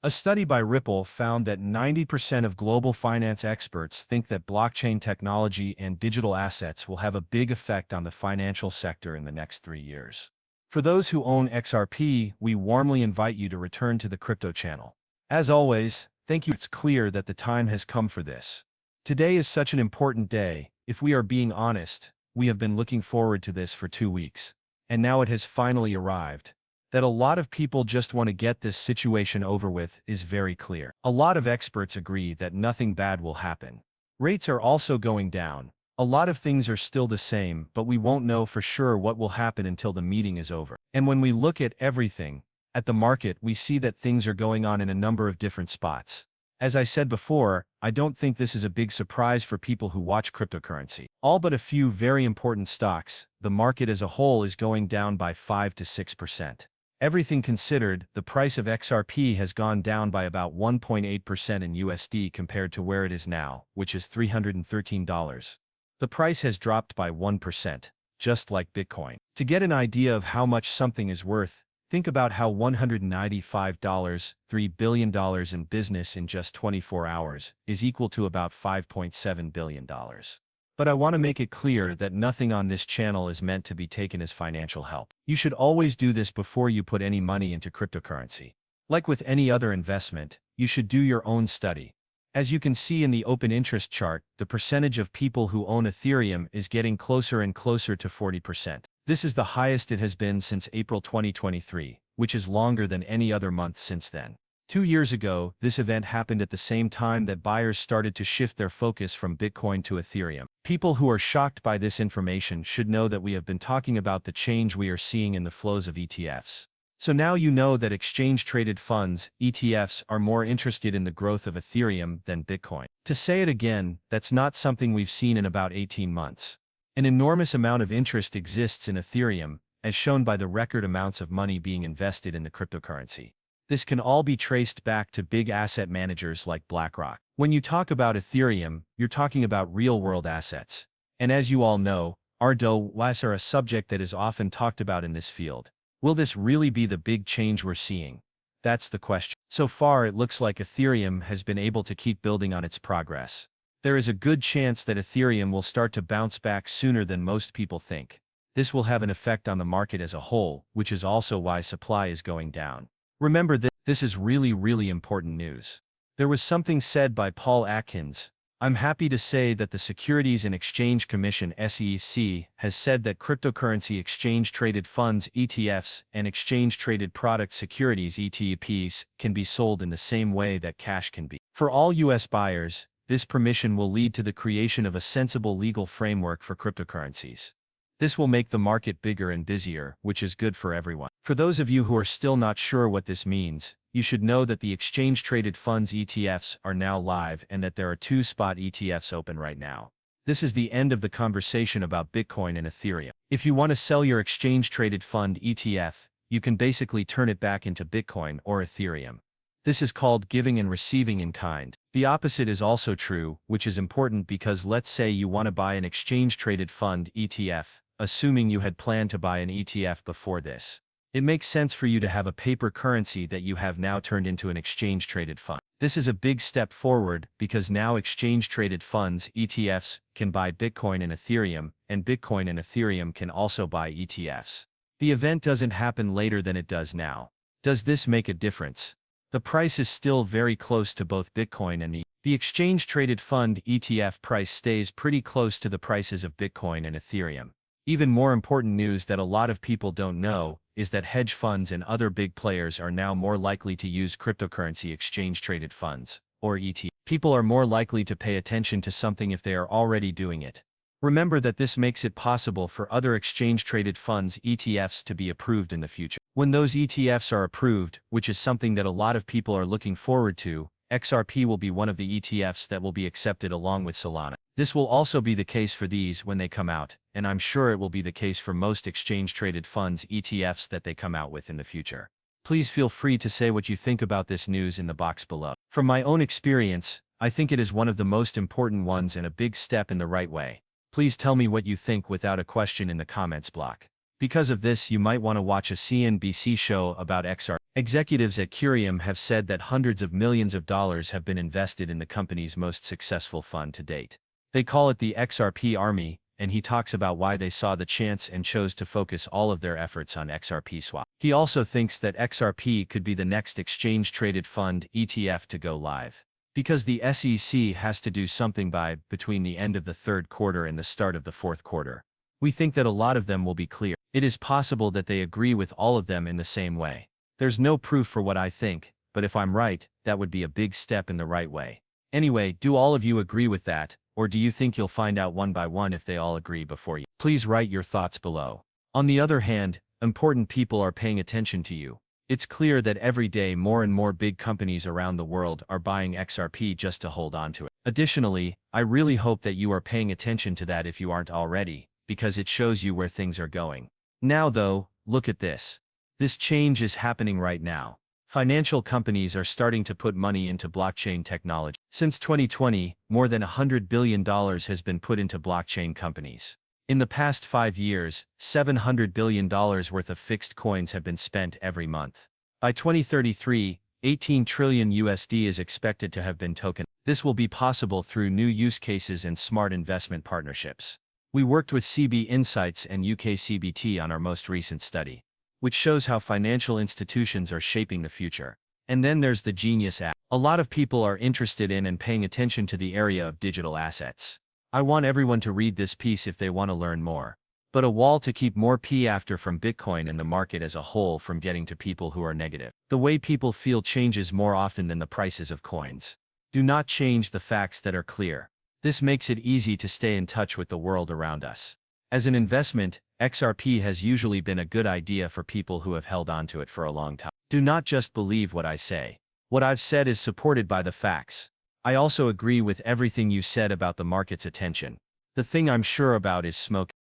A study by Ripple found that 90% of global finance experts think that blockchain technology and digital assets will have a big effect on the financial sector in the next 3 years. For those who own XRP, we warmly invite you to return to the crypto channel. As always, thank you. It's clear that the time has come for this. Today is such an important day. If we are being honest, we have been looking forward to this for 2 weeks. And now it has finally arrived. That a lot of people just want to get this situation over with is very clear. A lot of experts agree that nothing bad will happen. Rates are also going down. A lot of things are still the same, but we won't know for sure what will happen until the meeting is over. And when we look at everything, at the market, we see that things are going on in a number of different spots. As I said before, I don't think this is a big surprise for people who watch cryptocurrency. All but a few very important stocks, the market as a whole is going down by 5 to 6%. Everything considered, the price of XRP has gone down by about 1.8% in USD compared to where it is now, which is $313. The price has dropped by 1%, just like Bitcoin. To get an idea of how much something is worth, think about how $195, $3 billion in business in just 24 hours, is equal to about $5.7 billion. But I want to make it clear that nothing on this channel is meant to be taken as financial help. You should always do this before you put any money into cryptocurrency. Like with any other investment, you should do your own study. As you can see in the open interest chart, the percentage of people who own Ethereum is getting closer and closer to 40%. This is the highest it has been since April 2023, which is longer than any other month since then. 2 years ago, this event happened at the same time that buyers started to shift their focus from Bitcoin to Ethereum. People who are shocked by this information should know that we have been talking about the change we are seeing in the flows of ETFs. So now you know that exchange-traded funds, ETFs, are more interested in the growth of Ethereum than Bitcoin. To say it again, that's not something we've seen in about 18 months. An enormous amount of interest exists in Ethereum, as shown by the record amounts of money being invested in the cryptocurrency. This can all be traced back to big asset managers like BlackRock. When you talk about Ethereum, you're talking about real-world assets. And as you all know, RWAs are a subject that is often talked about in this field. Will this really be the big change we're seeing? That's the question. So far, it looks like Ethereum has been able to keep building on its progress. There is a good chance that Ethereum will start to bounce back sooner than most people think. This will have an effect on the market as a whole, which is also why supply is going down. Remember that this is really important news. There was something said by Paul Atkins. I'm happy to say that the Securities and Exchange Commission (SEC) has said that cryptocurrency exchange-traded funds (ETFs) and exchange-traded product securities (ETPs) can be sold in the same way that cash can be. For all U.S. buyers, this permission will lead to the creation of a sensible legal framework for cryptocurrencies. This will make the market bigger and busier, which is good for everyone. For those of you who are still not sure what this means, you should know that the exchange-traded funds ETFs are now live and that there are 2 spot ETFs open right now. This is the end of the conversation about Bitcoin and Ethereum. If you want to sell your exchange-traded fund ETF, you can basically turn it back into Bitcoin or Ethereum. This is called giving and receiving in kind. The opposite is also true, which is important because let's say you want to buy an exchange-traded fund ETF, assuming you had planned to buy an ETF before this. It makes sense for you to have a paper currency that you have now turned into an exchange-traded fund. This is a big step forward because now exchange-traded funds, ETFs, can buy Bitcoin and Ethereum can also buy ETFs. The event doesn't happen later than it does now. Does this make a difference? The price is still very close to both Bitcoin and the exchange-traded fund ETF price stays pretty close to the prices of Bitcoin and Ethereum. Even more important news that a lot of people don't know is that hedge funds and other big players are now more likely to use cryptocurrency exchange-traded funds, or ETFs. People are more likely to pay attention to something if they are already doing it. Remember that this makes it possible for other exchange-traded funds ETFs to be approved in the future. When those ETFs are approved, which is something that a lot of people are looking forward to, XRP will be one of the ETFs that will be accepted along with Solana. This will also be the case for these when they come out, and I'm sure it will be the case for most exchange-traded funds ETFs that they come out with in the future. Please feel free to say what you think about this news in the box below. From my own experience, I think it is one of the most important ones and a big step in the right way. Please tell me what you think without a question in the comments block. Because of this, you might want to watch a CNBC show about XRP. Executives at Curium have said that hundreds of millions of dollars have been invested in the company's most successful fund to date. They call it the XRP Army, and he talks about why they saw the chance and chose to focus all of their efforts on XRP swap. He also thinks that XRP could be the next exchange-traded fund ETF to go live. Because the SEC has to do something between the end of the third quarter and the start of the fourth quarter. We think that a lot of them will be clear. It is possible that they agree with all of them in the same way. There's no proof for what I think, but if I'm right, that would be a big step in the right way. Anyway, do all of you agree with that, or do you think you'll find out one by one if they all agree before you? Please write your thoughts below. On the other hand, important people are paying attention to you. It's clear that every day more and more big companies around the world are buying XRP just to hold on to it. Additionally, I really hope that you are paying attention to that if you aren't already, because it shows you where things are going. Now though, look at this. This change is happening right now. Financial companies are starting to put money into blockchain technology. Since 2020, more than $100 billion has been put into blockchain companies. In the past 5 years, $700 billion worth of fixed coins have been spent every month. By 2033, 18 trillion USD is expected to have been tokenized. This will be possible through new use cases and smart investment partnerships. We worked with CB Insights and UK CBT on our most recent study, which shows how financial institutions are shaping the future. And then there's the Genius app. A lot of people are interested in and paying attention to the area of digital assets. I want everyone to read this piece if they want to learn more. But a wall to keep more P after from Bitcoin and the market as a whole from getting to people who are negative. The way people feel changes more often than the prices of coins. Do not change the facts that are clear. This makes it easy to stay in touch with the world around us. As an investment, XRP has usually been a good idea for people who have held on to it for a long time. Do not just believe what I say. What I've said is supported by the facts. I also agree with everything you said about the market's attention. The thing I'm sure about is smoke.